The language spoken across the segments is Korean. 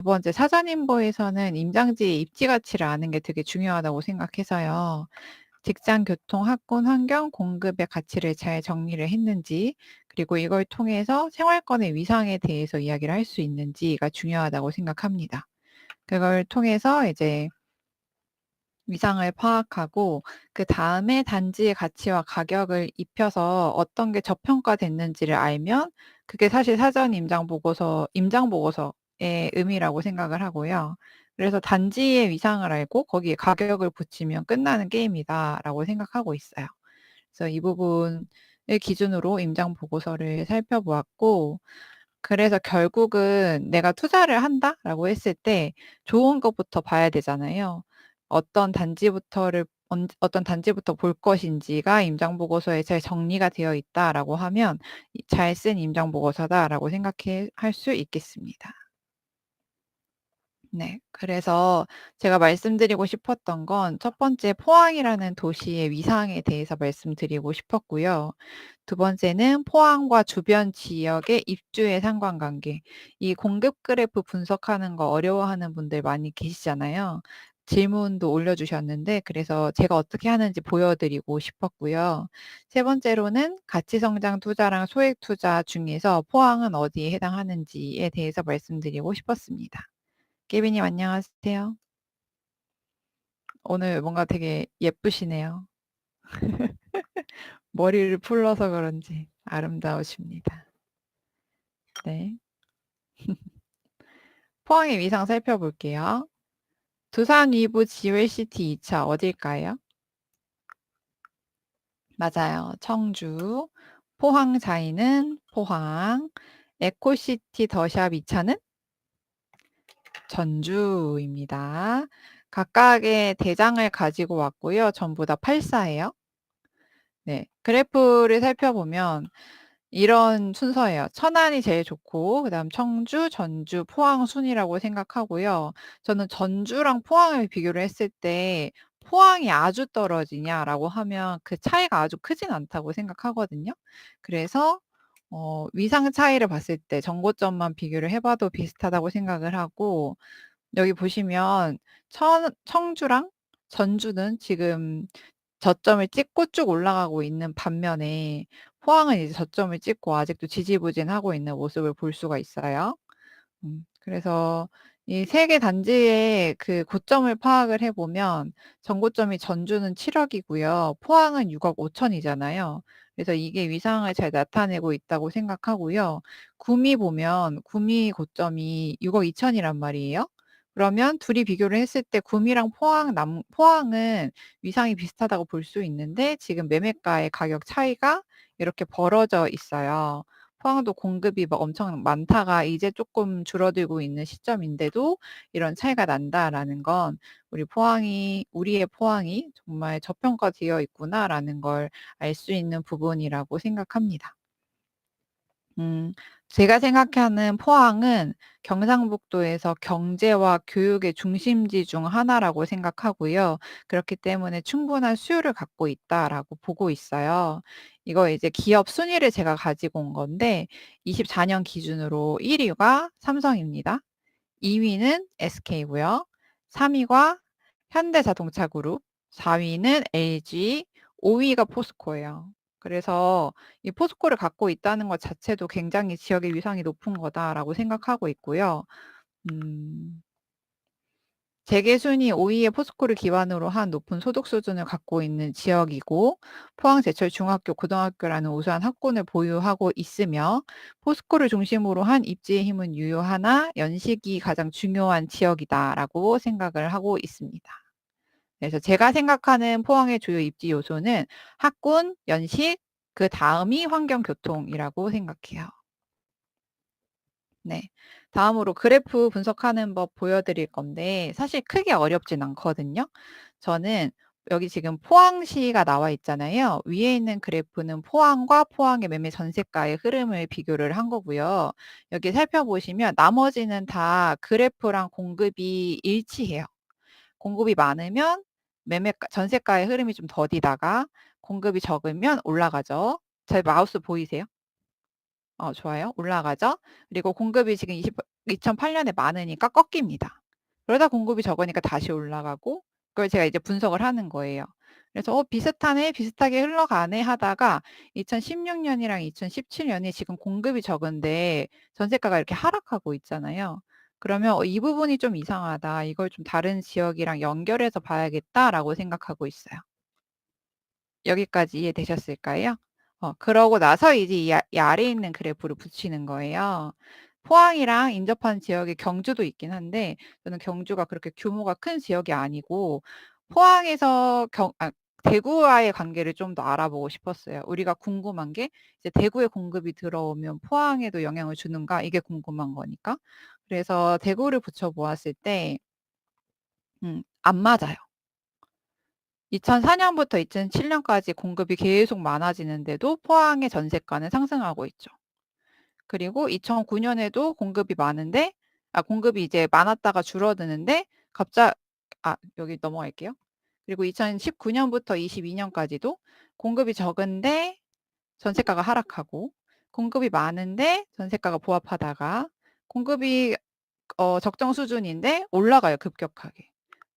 번째 사전인보에서는 임장지의 입지 가치를 아는 게 되게 중요하다고 생각해서요. 직장, 교통, 학군, 환경, 공급의 가치를 잘 정리를 했는지, 그리고 이걸 통해서 생활권의 위상에 대해서 이야기를 할 수 있는지가 중요하다고 생각합니다. 그걸 통해서 이제 위상을 파악하고 그다음에 단지의 가치와 가격을 입혀서 어떤 게 저평가됐는지를 알면 그게 사실 사전 임장 보고서의 의미라고 생각을 하고요. 그래서 단지의 위상을 알고 거기에 가격을 붙이면 끝나는 게임이다라고 생각하고 있어요. 그래서 이 부분을 기준으로 임장 보고서를 살펴보았고, 그래서 결국은 '내가 투자를 한다.'라고 했을 때 좋은 것부터 봐야 되잖아요. 어떤 단지부터 볼 것인지가 임장 보고서에 잘 정리가 되어 있다라고 하면 '잘 쓴 임장 보고서다.'라고 생각해 할 수 있겠습니다. 네. 그래서 제가 말씀드리고 싶었던 건 첫 번째 포항이라는 도시의 위상에 대해서 말씀드리고 싶었고요. 두 번째는 포항과 주변 지역의 입주의 상관관계. 이 공급 그래프 분석하는 거 어려워하는 분들 많이 계시잖아요. 질문도 올려주셨는데 그래서 제가 어떻게 하는지 보여드리고 싶었고요. 세 번째로는 가치성장 투자랑 소액 투자 중에서 포항은 어디에 해당하는지에 대해서 말씀드리고 싶었습니다. 케빈님 안녕하세요. 오늘 뭔가 되게 예쁘시네요. 머리를 풀러서 그런지 아름다우십니다. 네. 포항의 위상 살펴볼게요. 두산 위브 지웰시티 2차 어딜까요? 맞아요. 청주. 포항 자이는 포항. 에코시티 더샵 2차는 전주입니다. 각각의 대장을 가지고 왔고요. 전부 다 84예요. 네. 그래프를 살펴보면 이런 순서예요. 천안이 제일 좋고 그다음 청주, 전주, 포항 순이라고 생각하고요. 저는 전주랑 포항을 비교를 했을 때 '포항이 아주 떨어지냐?'라고 하면 그 차이가 아주 크진 않다고 생각하거든요. 그래서 위상 차이를 봤을 때 전고점만 비교를 해 봐도 비슷하다고 생각을 하고, 여기 보시면 청주랑 전주는 지금 저점을 찍고 쭉 올라가고 있는 반면에 포항은 이제 저점을 찍고 아직도 지지부진하고 있는 모습을 볼 수가 있어요. 그래서 이 세 개 단지의 그 고점을 파악을 해 보면 전고점이 전주는 7억 이고요. 포항은 6억 5천 이잖아요. 그래서 이게 위상을 잘 나타내고 있다고 생각하고요. 구미 보면 구미 고점이 6억 2천 이란 말이에요. 그러면 둘이 비교를 했을 때 구미랑 포항은 위상이 비슷하다고 볼 수 있는데 지금 매매가의 가격 차이가 이렇게 벌어져 있어요. 포항도 공급이 막 엄청 많다가 이제 쪼끔 줄어들고 있는 시점인데도 이런 차이가 난다라는 건 우리의 포항이 정말 '저평가되어 있구나.'라는 걸 알 수 있는 부분이라고 생각합니다. 음 제가 생각하는 포항은 경상북도에서 경제와 교육의 중심지 중 하나라고 생각하고요. 그렇기 때문에 '충분한 수요를 갖고 있다.'라고 보고 있어요. 이거 이제 기업 순위를 제가 가지고 온 건데 24년 기준으로 1 위가 삼성입니다. 2 위는 SK고요. 3 위가 현대자동차 그룹, 4 위는 LG, 5 위가 포스코예요. 그래서 이 포스코를 갖고 있다는 것 자체도 굉장히 '지역의 위상이 높은 거다.'라고 생각하고 있고요. 음 재계 순위 5 위의 포스코를 기반으로 한 높은 소득 수준을 갖고 있는 지역이고, 포항제철중학교 고등학교라는 우수한 학군을 보유하고 있으며 포스코를 중심으로 한 입지의 힘은 유효하나 연식이 가장 중요한 지역이다라고 생각을 하고 있습니다. 그래서 제가 생각하는 포항의 주요 입지 요소는 학군, 연식, 그다음이 환경, 교통이라고 생각해요. 네. 다음으로 그래프 분석하는 법 보여드릴 건데 사실 크게 어렵진 않거든요. 저는 여기 지금 포항시가 나와 있잖아요. 위에 있는 그래프는 포항과 포항의 매매 전세가의 흐름을 비교를 한 거고요. 여기 살펴보시면 나머지는 다 그래프랑 공급이 일치해요. 공급이 많으면 매매가 전세가의 흐름이 좀 더디다가 공급이 적으면 올라가죠. 제 마우스 보이세요? 좋아요. 올라가죠. 그리고 공급이 지금 2008 년에 많으니까 꺾입니다. 그러다 공급이 적으니까 다시 올라가고, 그걸 제가 이제 분석을 하는 거예요. 그래서 '비슷하네. 비슷하게 흘러가네.' 하다가 2016 년이랑 2017 년이 지금 공급이 적은데 전세가가 이렇게 하락하고 있잖아요. 그러면 '이 부분이 좀 이상하다. 이걸 좀 다른 지역이랑 연결해서 봐야겠다.'라고 생각하고 있어요. 여기까지 이해되셨을까요? 그러고 나서 이제 이 아래에 있는 그래프를 붙이는 거예요. 포항이랑 인접한 지역이 경주도 있긴 한데 저는 경주가 그렇게 규모가 큰 지역이 아니고 포항에서 대구와의 관계를 좀 더 알아보고 싶었어요. 우리가 궁금한 게 이제 대구에 공급이 들어오면 포항에도 영향을 주는가 이게 궁금한 거니까. 그래서 대구를 붙여 보았을 때 안 맞아요. 2004 년부터 2007 년까지 공급이 계속 많아지는데도 포항의 전세가는 상승하고 있죠. 그리고 2009 년에도 공급이 많은데 공급이 이제 많았다가 줄어드는데 여기 넘어갈게요. 그리고 2019 년부터 22 년까지도 공급이 적은데 전세가가 하락하고, 공급이 많은데 전세가가 보합하다가, 공급이 적정 수준인데 올라가요, 급격하게.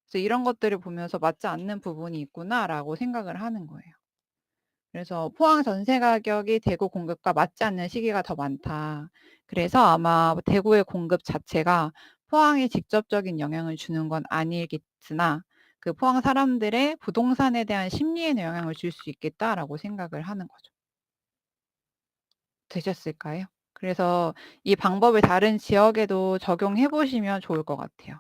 그래서 이런 것들을 보면서 '맞지 않는 부분이 있구나.'라고 생각을 하는 거예요. 그래서 '포항 전세 가격이 대구 공급과 맞지 않는 시기가 더 많다.' 그래서 아마 대구의 공급 자체가 포항에 직접적인 영향을 주는 건 아니겠으나 그 '포항 사람들의 부동산에 대한 심리에는 영향을 줄 수 있겠다.'라고 생각을 하는 거죠. 되셨을까요? 그래서 이 방법을 다른 지역에도 적용해 보시면 좋을 것 같아요.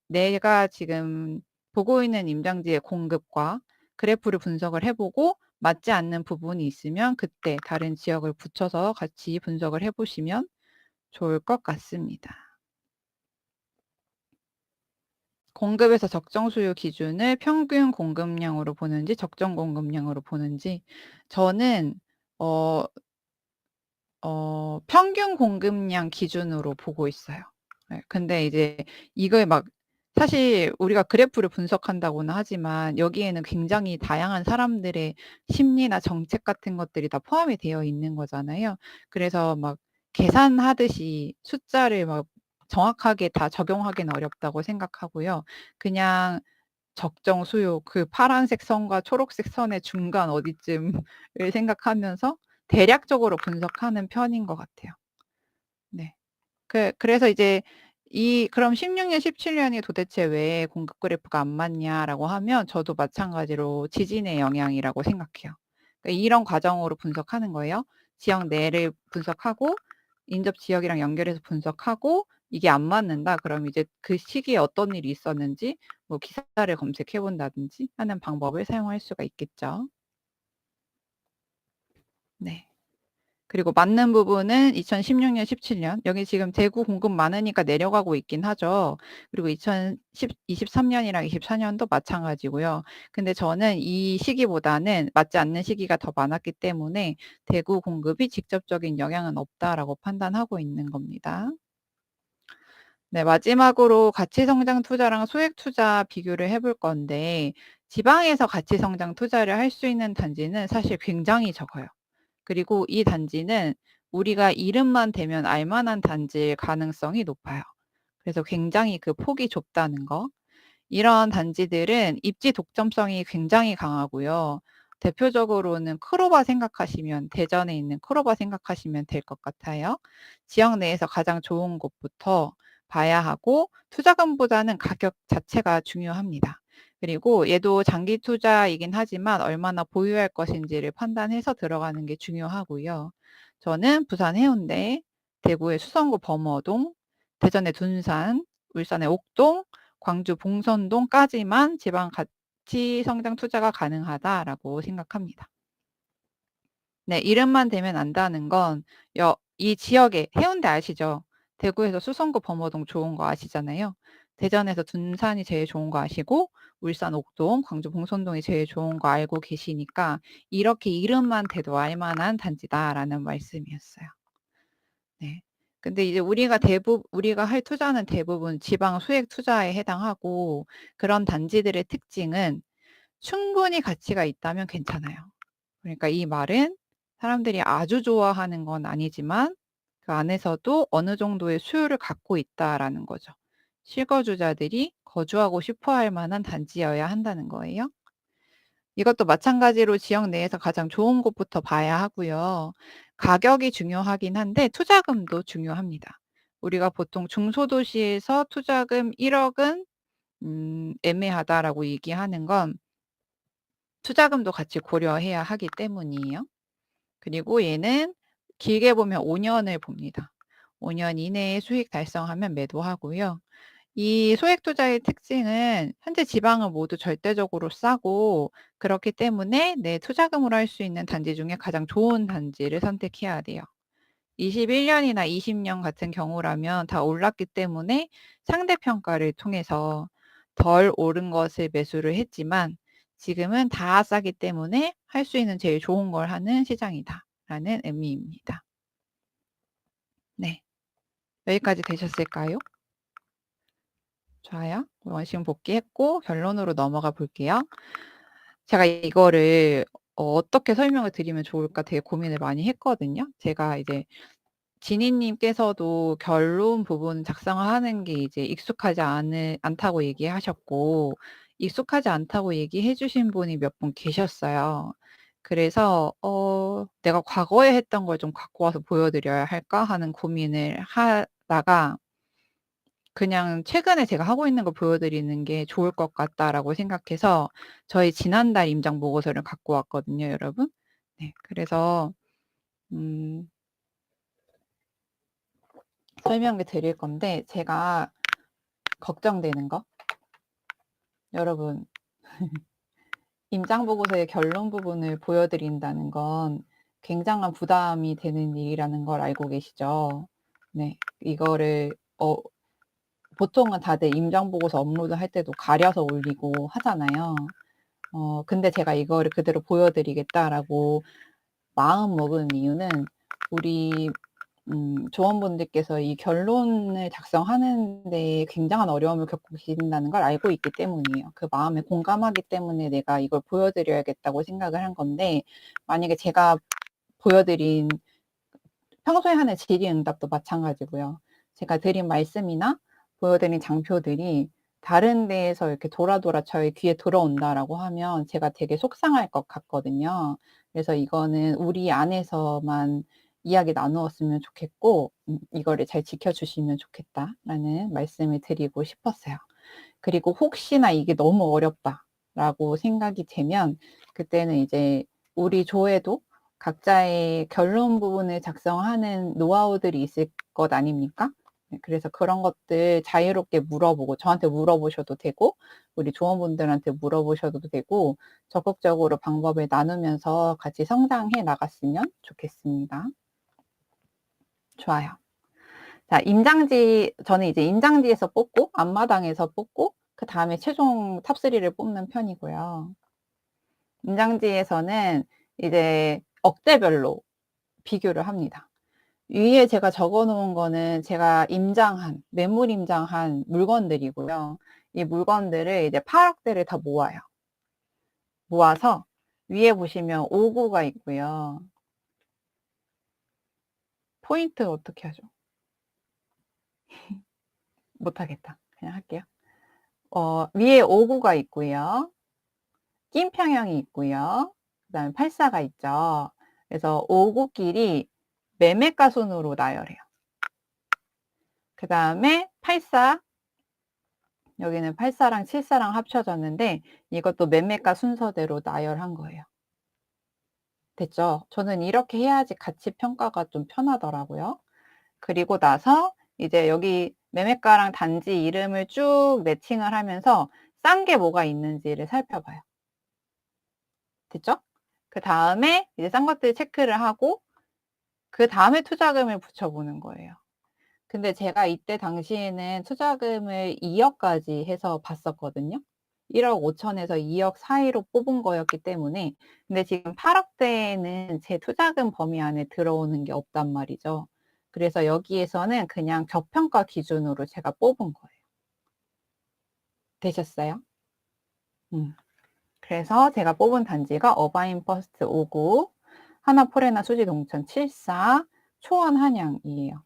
내가 지금 보고 있는 임장지의 공급과 그래프를 분석을 해 보고 맞지 않는 부분이 있으면 그때 다른 지역을 붙여서 같이 분석을 해 보시면 좋을 것 같습니다. 공급에서 적정 수요 기준을 평균 공급량으로 보는지 적정 공급량으로 보는지 저는 어 평균 공급량 기준으로 보고 있어요. 예. 근데 이제 이걸 막 사실 우리가 그래프를 분석한다고는 하지만 여기에는 굉장히 다양한 사람들의 심리나 정책 같은 것들이 다 포함이 되어 있는 거잖아요. 그래서 막 계산하듯이 숫자를 막 정확하게 다 적용하기는 어렵다고 생각하고요. 그냥 적정 수요 그 파란색 선과 초록색 선의 중간 어디쯤을 생각하면서 대략적으로 분석하는 편인 것 같아요. 네. 그래서 이제 그럼 16 년, 17 년이 도대체 왜 공급 그래프가 안 맞냐라고 하면 저도 마찬가지로 지진의 영향이라고 생각해요. 그러니까 이런 과정으로 분석하는 거예요. 지역 내를 분석하고 인접 지역이랑 연결해서 분석하고 이게 안 맞는다 그럼 이제 그 시기에 어떤 일이 있었는지 뭐 기사를 검색해 본다든지 하는 방법을 사용할 수가 있겠죠. 네. 그리고 맞는 부분은 2016 년, 17 년 여기 지금 대구 공급 많으니까 내려가고 있긴 하죠. 그리고 23 년이랑 24 년도 마찬가지고요. 근데 저는 이 시기보다는 맞지 않는 시기가 더 많았기 때문에 '대구 공급이 직접적인 영향은 없다.'라고 판단하고 있는 겁니다. 네. 마지막으로 가치 성장 투자랑 소액 투자 비교를 해볼 건데 지방에서 가치 성장 투자를 할 수 있는 단지는 사실 굉장히 적어요. 그리고 이 단지는 우리가 이름만 대면 알 만한 단지일 가능성이 높아요. 그래서 굉장히 그 폭이 좁다는 거. 이런 단지들은 입지 독점성이 굉장히 강하고요. 대표적으로는 크로바 생각하시면 대전에 있는 크로바 생각하시면 될 것 같아요. 지역 내에서 가장 좋은 곳부터 봐야 하고 투자금보다는 가격 자체가 중요합니다. 그리고 얘도 장기 투자이긴 하지만 얼마나 보유할 것인지를 판단해서 들어가는 게 중요하고요. 저는 부산 해운대, 대구의 수성구 범어동, 대전의 둔산, 울산의 옥동, 광주 봉선동까지만 지방 가치 성장 투자가 가능하다라고 생각합니다. 네. 이름만 대면 안다는 건 이 지역에 해운대 아시죠? 대구에서 수성구 범어동 좋은 거 아시잖아요. 대전에서 둔산이 제일 좋은 거 아시고 울산 옥동, 광주 봉선동이 제일 좋은 거 알고 계시니까 이렇게 이름만 대도 알 만한 단지다라는 말씀이었어요. 네. 근데 이제 우리가 할 투자는 대부분 지방 소액 투자에 해당하고 그런 단지들의 특징은 충분히 가치가 있다면 괜찮아요. 그러니까 이 말은 사람들이 아주 좋아하는 건 아니지만 그 안에서도 어느 정도의 수요를 갖고 있다라는 거죠. 실거주자들이 거주하고 싶어 할 만한 단지여야 한다는 거예요. 이것도 마찬가지로 지역 내에서 가장 좋은 곳부터 봐야 하고요. 가격이 중요하긴 한데 투자금도 중요합니다. 우리가 보통 중소도시에서 투자금 1억은 애매하다라고 얘기하는 건 투자금도 같이 고려해야 하기 때문이에요. 그리고 얘는 길게 보면 5년을 봅니다. 5년 이내에 수익 달성하면 매도하고요. 이 소액 투자의 특징은 현재 지방은 모두 절대적으로 싸고 그렇기 때문에 내 투자금으로 할 수 있는 단지 중에 가장 좋은 단지를 선택해야 돼요. 21년이나 20년 같은 경우라면 다 올랐기 때문에 상대평가를 통해서 덜 오른 것을 매수를 했지만 지금은 다 싸기 때문에 할 수 있는 제일 좋은 걸 하는 시장이다라는 의미입니다. 네. 여기까지 되셨을까요? 좋아요. 원심 복귀했고 결론으로 넘어가 볼게요. 제가 이거를 어떻게 설명을 드리면 좋을까 되게 고민을 많이 했거든요. 제가 이제 지니님께서도 결론 부분 작성하는 게 이제 익숙하지 않다고 얘기하셨고 익숙하지 않다고 얘기해 주신 분이 몇 분 계셨어요. 그래서 '내가 과거에 했던 걸 좀 갖고 와서 보여드려야 할까?' 하는 고민을 하다가 그냥 최근에 제가 하고 있는 걸 보여드리는 게 좋을 것 같다라고 생각해서 저희 지난달 임장 보고서를 갖고 왔거든요, 여러분. 네. 그래서 음 설명을 드릴 건데 제가 걱정되는 거 여러분 임장 보고서의 결론 부분을 보여드린다는 건 굉장한 부담이 되는 일이라는 걸 알고 계시죠? 네. 이거를 보통은 다들 임장 보고서 업로드할 때도 가려서 올리고 하잖아요. 근데 제가 이거를 그대로 보여드리겠다라고 마음 먹은 이유는 우리 조원분들께서 이 결론을 작성하는 데 굉장한 어려움을 겪고 계신다는 걸 알고 있기 때문이에요. 그 마음에 공감하기 때문에 내가 이걸 보여드려야겠다고 생각을 한 건데 만약에 제가 보여드린 평소에 하는 질의응답도 마찬가지고요. 제가 드린 말씀이나 보여드린 장표들이 다른 데에서 이렇게 돌아 저의 귀에 들어온다라고 하면 제가 되게 속상할 것 같거든요. 그래서 이거는 우리 안에서만 이야기 나누었으면 좋겠고 이거를 잘 지켜주시면 좋겠다라는 말씀을 드리고 싶었어요. 그리고 혹시나 이게 너무 어렵다라고 생각이 되면 그때는 이제 우리 조에도 각자의 결론 부분을 작성하는 노하우들이 있을 것 아닙니까? 네, 그래서 그런 것들 자유롭게 물어보고 저한테 물어보셔도 되고 우리 조원분들한테 물어보셔도 되고 적극적으로 방법을 나누면서 같이 성장해 나갔으면 좋겠습니다. 좋아요. 자, 저는 이제 임장지에서 뽑고 앞마당에서 뽑고 그다음에 최종 탑3를 뽑는 편이고요. 임장지에서는 이제 억대별로 비교를 합니다. 위에 제가 적어 놓은 거는 제가 매물 임장한 물건들이고요. 이 물건들을 이제 8억대를 다 모아요. 모아서 위에 보시면 5구가 있고요. 포인트 어떻게 하죠? 못하겠다. 그냥 할게요. 위에 5구가 있고요. 낀 평형이 있고요. 그다음에 84가 있죠. 그래서 5구끼리 매매가 순으로 나열해요. 그다음에 84 여기는 84랑 74랑 합쳐졌는데 이것도 매매가 순서대로 나열한 거예요. 됐죠? 저는 이렇게 해야지 가치 평가가 좀 편하더라고요. 그리고 나서 이제 여기 매매가랑 단지 이름을 쭉 매칭을 하면서 싼 게 뭐가 있는지를 살펴봐요. 됐죠? 그다음에 이제 싼 것들 체크를 하고 그다음에 투자금을 붙여보는 거예요. 근데 제가 이때 당시에는 투자금을 2억까지 해서 봤었거든요. 1억 5천에서 2억 사이로 뽑은 거였기 때문에 근데 지금 8억대에는 제 투자금 범위 안에 들어오는 게 없단 말이죠. 그래서 여기에서는 그냥 저평가 기준으로 제가 뽑은 거예요. 되셨어요? 그래서 제가 뽑은 단지가 어바인 퍼스트 5구, 하나포레나 수지동천 74, 초원 한양이에요.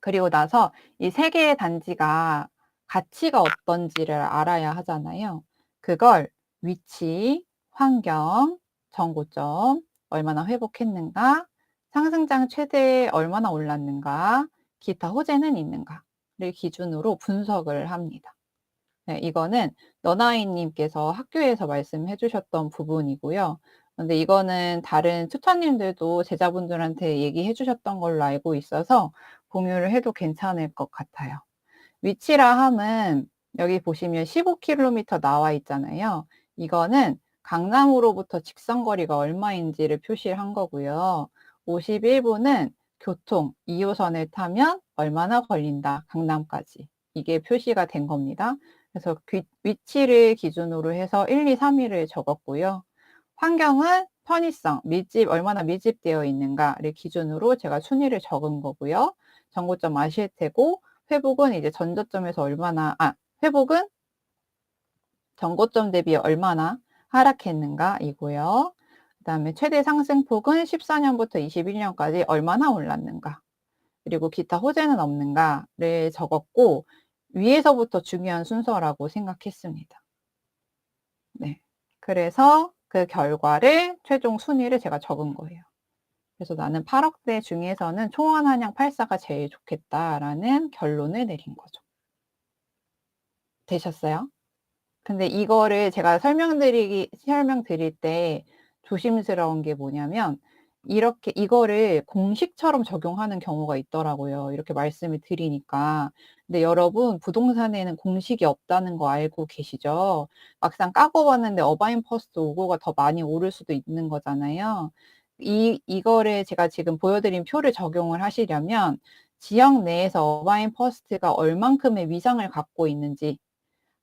그리고 나서 이 3개의 단지가 가치가 어떤지를 알아야 하잖아요. 그걸 위치, 환경, 정고점, 얼마나 회복했는가, 상승장 최대에 얼마나 올랐는가, 기타 호재는 있는가를 기준으로 분석을 합니다. 네, 이거는 너나이님께서 학교에서 말씀해 주셨던 부분이고요. 근데 이거는 다른 튜터님들도 제자분들한테 얘기해 주셨던 걸로 알고 있어서 공유를 해도 괜찮을 것 같아요. 위치라 함은 여기 보시면 15km 나와 있잖아요. 이거는 강남으로부터 직선거리가 얼마인지를 표시를 한 거고요. 51분은 교통 2호선을 타면 얼마나 걸린다, 강남까지. 이게 표시가 된 겁니다. 그래서 위치를 기준으로 해서 1, 2, 3위를 적었고요. 환경은 편의성, 얼마나 밀집되어 있는가를 기준으로 제가 순위를 적은 거고요. 정고점 아실 테고, 회복은 이제 전저점에서 회복은 전고점 대비 얼마나 하락했는가 이고요. 그 다음에 최대 상승폭은 14년부터 21년까지 얼마나 올랐는가, 그리고 기타 호재는 없는가를 적었고, 위에서부터 중요한 순서라고 생각했습니다. 네. 그래서 그 결과를 최종 순위를 제가 적은 거예요. 그래서 나는 8억대 중에서는 초원 한양 84가 제일 좋겠다라는 결론을 내린 거죠. 되셨어요? 근데 이거를 제가 설명드릴 때 조심스러운 게 뭐냐면, 이거를 공식처럼 적용하는 경우가 있더라고요. 이렇게 말씀을 드리니까. 근데 여러분, 부동산에는 공식이 없다는 거 알고 계시죠? 막상 까고 봤는데 어바인 퍼스트 오고가 더 많이 오를 수도 있는 거잖아요. 이거를 제가 지금 보여드린 표를 적용을 하시려면 지역 내에서 어바인 퍼스트가 얼만큼의 위상을 갖고 있는지,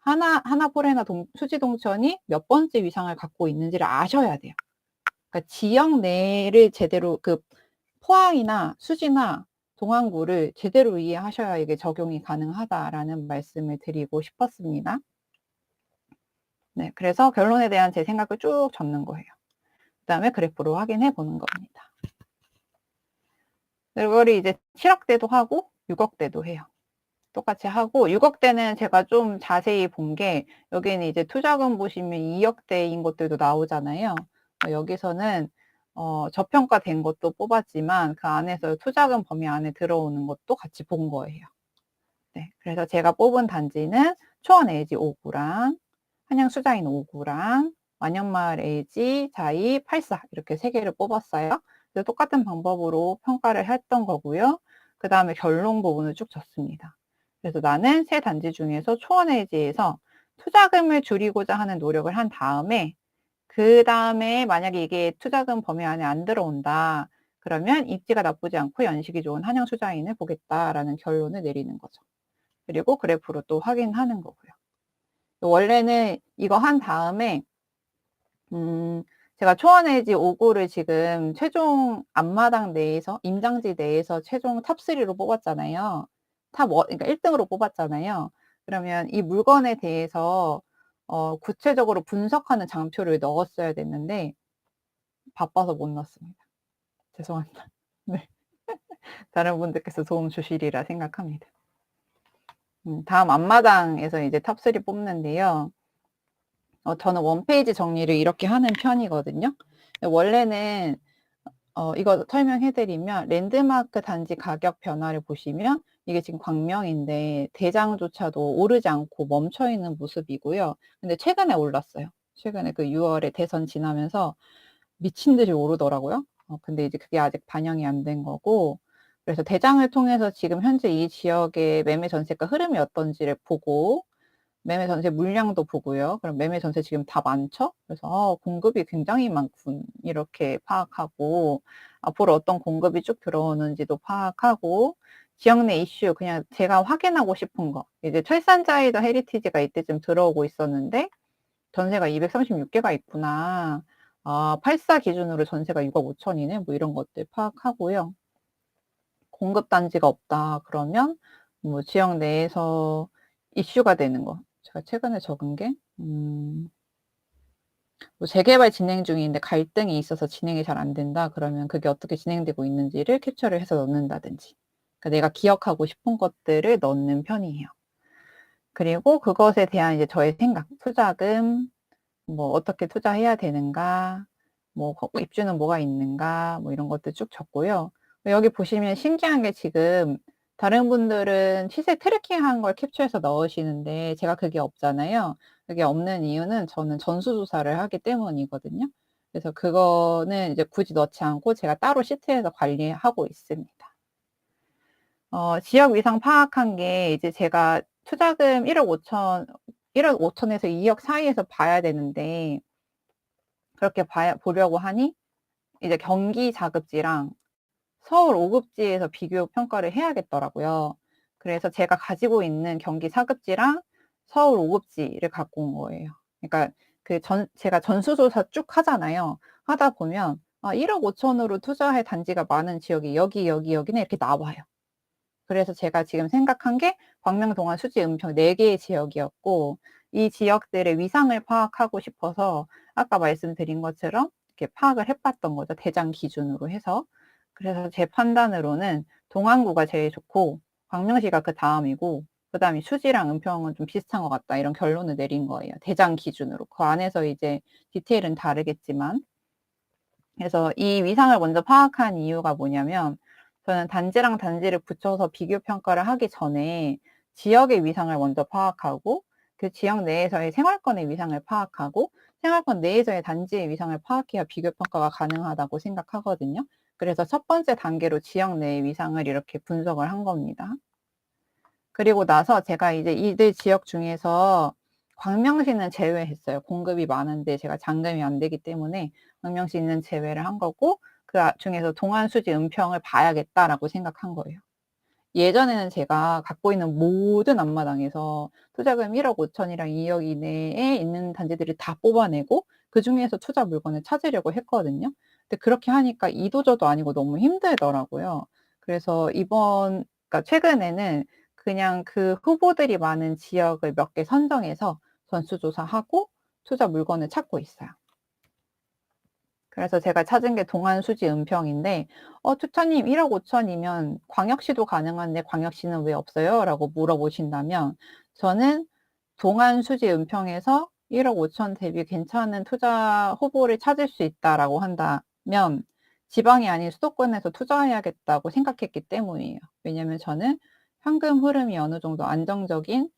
하나포레나 수지동천이 몇 번째 위상을 갖고 있는지를 아셔야 돼요. 그러니까 지역 내를 제대로, 포항이나 수지나 동안구를 제대로 이해하셔야 이게 적용이 가능하다라는 말씀을 드리고 싶었습니다. 네, 그래서 결론에 대한 제 생각을 쭉 적는 거예요. 그 다음에 그래프로 확인해 보는 겁니다. 이거를 이제 7억대도 하고 6억대도 해요. 똑같이 하고, 6억대는 제가 좀 자세히 본 게, 여기는 이제 투자금 보시면 2억대인 것들도 나오잖아요. 여기서는 저평가된 것도 뽑았지만 그 안에서 투자금 범위 안에 들어오는 것도 같이 본 거예요. 네, 그래서 제가 뽑은 단지는 초원 LG 5구랑 한양 수자인 5구랑 완영마을 LG 자이 84 이렇게 3개를 뽑았어요. 그래서 똑같은 방법으로 평가를 했던 거고요. 그 다음에 결론 부분을 쭉 줬습니다. 그래서 나는 3단지 중에서 초원 LG에서 투자금을 줄이고자 하는 노력을 한 다음에, 그 다음에 만약에 이게 투자금 범위 안에 안 들어온다, 그러면 입지가 나쁘지 않고 연식이 좋은 한양 수자인을 보겠다라는 결론을 내리는 거죠. 그리고 그래프로 또 확인하는 거고요. 원래는 이거 한 다음에 제가 초원 LG 5구를 지금 최종 앞마당 내에서, 임장지 내에서 최종 탑3로 뽑았잖아요. 그러니까 1등으로 뽑았잖아요. 그러면 이 물건에 대해서 구체적으로 분석하는 장표를 넣었어야 됐는데 바빠서 못 넣었습니다. 죄송합니다. 네. 다른 분들께서 도움 주시리라 생각합니다. 다음 앞마당에서 이제 탑3 뽑는데요. 저는 원페이지 정리를 이렇게 하는 편이거든요. 원래는 이거 설명해드리면, 랜드마크 단지 가격 변화를 보시면 이게 지금 광명인데 대장조차도 오르지 않고 멈춰있는 모습이고요. 근데 최근에 올랐어요. 최근에 그 6월에 대선 지나면서 미친 듯이 오르더라고요. 근데 이제 그게 아직 반영이 안 된 거고, 그래서 대장을 통해서 지금 현재 이 지역의 매매 전세가 흐름이 어떤지를 보고, 매매 전세 물량도 보고요. 그럼 매매 전세 지금 다 많죠? 그래서 공급이 굉장히 많군, 이렇게 파악하고, 앞으로 어떤 공급이 쭉 들어오는지도 파악하고, 지역 내 이슈, 그냥 제가 확인하고 싶은 거, 이제 철산자이더 헤리티지가 이때쯤 들어오고 있었는데 전세가 236개가 있구나, 84 기준으로 전세가 6억 5천이네, 뭐 이런 것들 파악하고요. 공급 단지가 없다 그러면 뭐 지역 내에서 이슈가 되는 거, 제가 최근에 적은 게 뭐 재개발 진행 중인데 갈등이 있어서 진행이 잘 안 된다 그러면 그게 어떻게 진행되고 있는지를 캡처를 해서 넣는다든지. 그러니까 내가 기억하고 싶은 것들을 넣는 편이에요. 그리고 그것에 대한 이제 저의 생각, 투자금, 뭐 어떻게 투자해야 되는가, 뭐 입주는 뭐가 있는가, 뭐 이런 것들 쭉 적고요. 여기 보시면 신기한 게 지금 다른 분들은 시세 트래킹한 걸 캡처해서 넣으시는데 제가 그게 없잖아요. 그게 없는 이유는 저는 전수조사를 하기 때문이거든요. 그래서 그거는 이제 굳이 넣지 않고 제가 따로 시트에서 관리하고 있습니다. 지역 위상 파악한 게 이제 제가 투자금 1억 5천에서 2억 사이에서 봐야 되는데 그렇게 보려고 하니 이제 경기 자급지랑 서울 5급지에서 비교 평가를 해야겠더라고요. 그래서 제가 가지고 있는 경기 4급지랑 서울 5급지를 갖고 온 거예요. 그러니까 제가 전수조사 쭉 하잖아요. 하다 보면 1억 5천으로 투자할 단지가 많은 지역이 여기네 이렇게 나와요. 그래서 제가 지금 생각한 게 광명, 동안, 수지, 은평 4개의 지역이었고 이 지역들의 위상을 파악하고 싶어서 아까 말씀드린 것처럼 이렇게 파악을 해 봤던 거죠. 대장 기준으로 해서. 그래서 제 판단으로는 동안구가 제일 좋고 광명시가 그다음이고 그다음이 수지랑 은평은 좀 비슷한 것 같다. 이런 결론을 내린 거예요. 대장 기준으로. 그 안에서 이제 디테일은 다르겠지만. 그래서 이 위상을 먼저 파악한 이유가 뭐냐면 저는 단지랑 단지를 붙여서 비교 평가를 하기 전에 지역의 위상을 먼저 파악하고 그 지역 내에서의 생활권의 위상을 파악하고 생활권 내에서의 단지의 위상을 파악해야 비교 평가가 가능하다고 생각하거든요. 그래서 첫 번째 단계로 지역 내의 위상을 이렇게 분석을 한 겁니다. 그리고 나서 제가 이제 이들 지역 중에서 광명시는 제외했어요. 공급이 많은데 제가 잔금이 안 되기 때문에 광명시는 제외를 한 거고 그 중에서 동안, 수지, 은평을 봐야겠다라고 생각한 거예요. 예전에는 제가 갖고 있는 모든 앞마당에서 투자금 1억 5천이랑 2억 이내에 있는 단지들을 다 뽑아내고 그중에서 투자 물건을 찾으려고 했거든요. 근데 그렇게 하니까 이도저도 아니고 너무 힘들더라고요. 그래서 그러니까 최근에는 그냥 그 후보들이 많은 지역을 몇 개 선정해서 전수조사하고 투자 물건을 찾고 있어요. 그래서 제가 찾은 게 동안, 수지, 은평인데 투자님 1억 5천이면 광역시도 가능한데 광역시는 왜 없어요? 라고 물어보신다면 저는 동안, 수지, 은평에서 1억 5천 대비 괜찮은 투자 후보를 찾을 수 있다라고 한다면 지방이 아닌 수도권에서 투자해야겠다고 생각했기 때문이에요. 왜냐면 저는 현금 흐름이 어느 정도 안정적인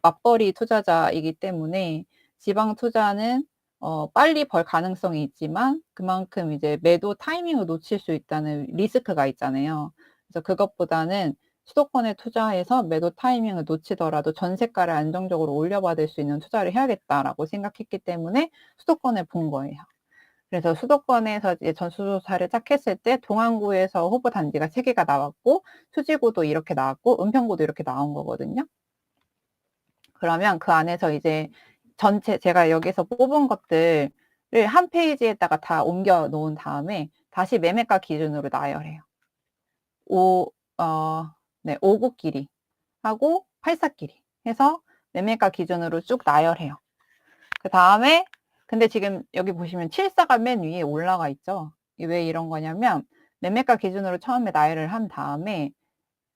맞벌이 투자자이기 때문에 지방 투자는 빨리 벌 가능성이 있지만 그만큼 이제 매도 타이밍을 놓칠 수 있다는 리스크가 있잖아요. 그래서 그것보다는 수도권에 투자해서 매도 타이밍을 놓치더라도 전세가를 안정적으로 올려받을 수 있는 투자를 해야겠다라고 생각했기 때문에 수도권을 본 거예요. 그래서 수도권에서 이제 전수조사를 딱 했을 때 동안구에서 후보 단지가 3개가 나왔고 수지구도 이렇게 나왔고 은평구도 이렇게 나온 거거든요. 그러면 그 안에서 이제 전체 제가 여기서 뽑은 것들을 한 페이지에다가 다 옮겨 놓은 다음에 다시 매매가 기준으로 나열해요. 5구끼리 하고 8사끼리 해서 매매가 기준으로 쭉 나열해요. 그 다음에 근데 지금 여기 보시면 7사가 맨 위에 올라가 있죠. 왜 이런 거냐면 매매가 기준으로 처음에 나열을 한 다음에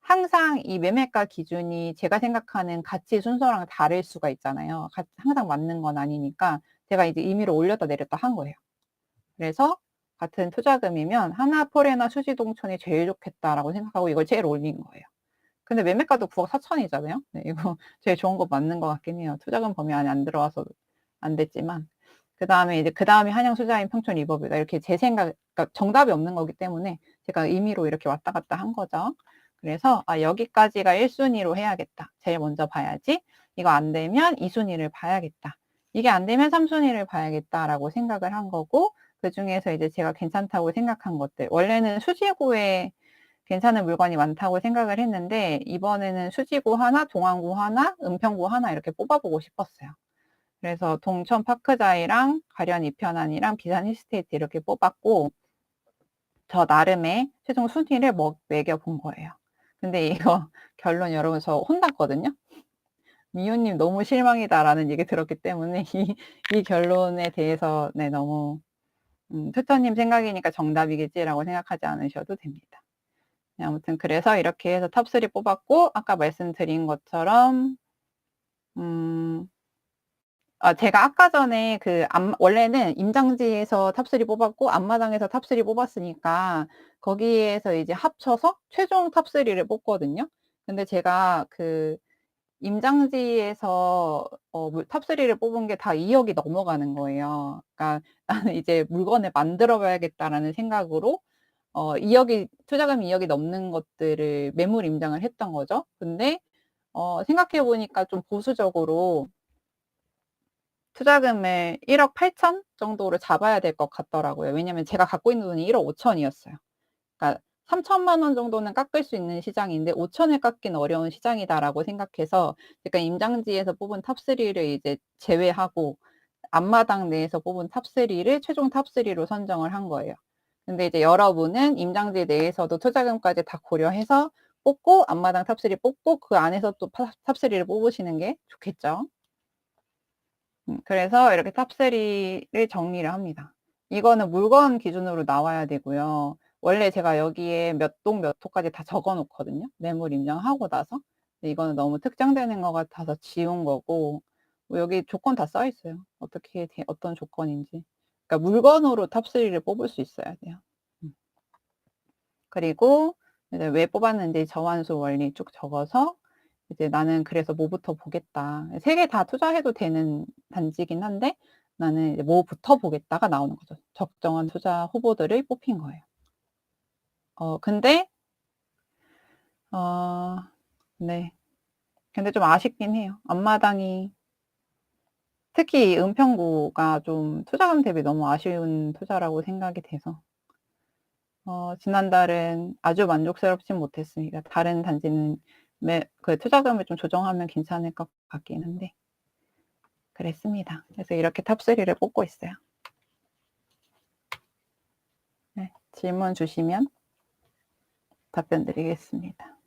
항상 이 매매가 기준이 제가 생각하는 가치 순서랑 다를 수가 있잖아요. 항상 맞는 건 아니니까 제가 이제 임의로 올렸다 내렸다 한 거예요. 그래서 같은 투자금이면 하나포레나 수지동천이 제일 좋겠다라고 생각하고 이걸 제일 올린 거예요. 근데 매매가도 9억 4천이잖아요. 네, 이거 제일 좋은 거 맞는 것 같긴 해요. 투자금 범위 안에 안 들어와서 안 됐지만. 그 다음에 한양 수자인 평촌 리버뷰다. 이렇게 제 생각, 그러니까 정답이 없는 거기 때문에 제가 임의로 이렇게 왔다 갔다 한 거죠. 그래서 여기까지가 1순위로 해야겠다. 제일 먼저 봐야지. 이거 안 되면 2순위를 봐야겠다. 이게 안 되면 3순위를 봐야겠다라고 생각을 한 거고 그 중에서 이제 제가 괜찮다고 생각한 것들. 원래는 수지구에 괜찮은 물건이 많다고 생각을 했는데 이번에는 수지구 하나, 동안구 하나, 은평구 하나 이렇게 뽑아보고 싶었어요. 그래서 동천 파크자이랑 가련 이편안이랑 비산 힐스테이트 이렇게 뽑았고 저 나름의 최종 순위를 매겨본 거예요. 근데 이거 결론 여러분 저 혼났거든요. 미호님 너무 실망이다라는 얘기 들었기 때문에 이 결론에 대해서 네, 너무 튜터님 생각이니까 정답이겠지라고 생각하지 않으셔도 됩니다. 네, 아무튼 그래서 이렇게 해서 탑3 뽑았고 아까 말씀드린 것처럼 제가 아까 전에 원래는 임장지에서 탑3 뽑았고 앞마당에서 탑3 뽑았으니까 거기에서 이제 합쳐서 최종 탑3를 뽑거든요. 근데 제가 임장지에서 탑3를 뽑은 게 다 2억이 넘어가는 거예요. 그러니까 나는 이제 물건을 만들어 봐야겠다라는 생각으로 2억이 투자금이 2억이 넘는 것들을 매물 임장을 했던 거죠. 근데 생각해 보니까 좀 보수적으로 투자금을 1억 8천 정도로 잡아야 될 것 같더라고요. 왜냐면 제가 갖고 있는 돈이 1억 5천이었어요. 그러니까 3천만 원 정도는 깎을 수 있는 시장인데 5천을 깎기는 어려운 시장이다라고 생각해서 제가 임장지에서 뽑은 탑3를 이제 제외하고 앞마당 내에서 뽑은 탑3를 최종 탑3로 선정을 한 거예요. 근데 이제 여러분은 임장지 내에서도 투자금까지 다 고려해서 뽑고 앞마당 탑3 뽑고 그 안에서 또 탑3를 뽑으시는 게 좋겠죠. 그래서 이렇게 탑3를 정리를 합니다. 이거는 물건 기준으로 나와야 되고요. 원래 제가 여기에 몇 동 몇 호까지 다 적어 놓거든요. 매물 임장하고 나서. 근데 이거는 너무 특정되는 것 같아서 지운 거고 뭐 여기 조건 다 써 있어요. 어떤 조건인지. 그러니까 물건으로 탑3를 뽑을 수 있어야 돼요. 그리고 이제 왜 뽑았는지 저환수 원리 쭉 적어서 이제 나는 그래서 뭐부터 보겠다. 3개 다 투자해도 되는 단지긴 한데 나는 이제 뭐부터 보겠다가 나오는 거죠. 적정한 투자 후보들을 뽑힌 거예요. 근데 네. 근데 좀 아쉽긴 해요. 앞마당이 특히 은평구가 좀 투자금 대비 너무 아쉬운 투자라고 생각이 돼서 지난달은 아주 만족스럽진 못했습니다. 다른 단지는 투자금을 좀 조정하면 괜찮을 것 같긴 한데 그랬습니다. 그래서 이렇게 탑3를 뽑고 있어요. 네, 질문 주시면 답변 드리겠습니다.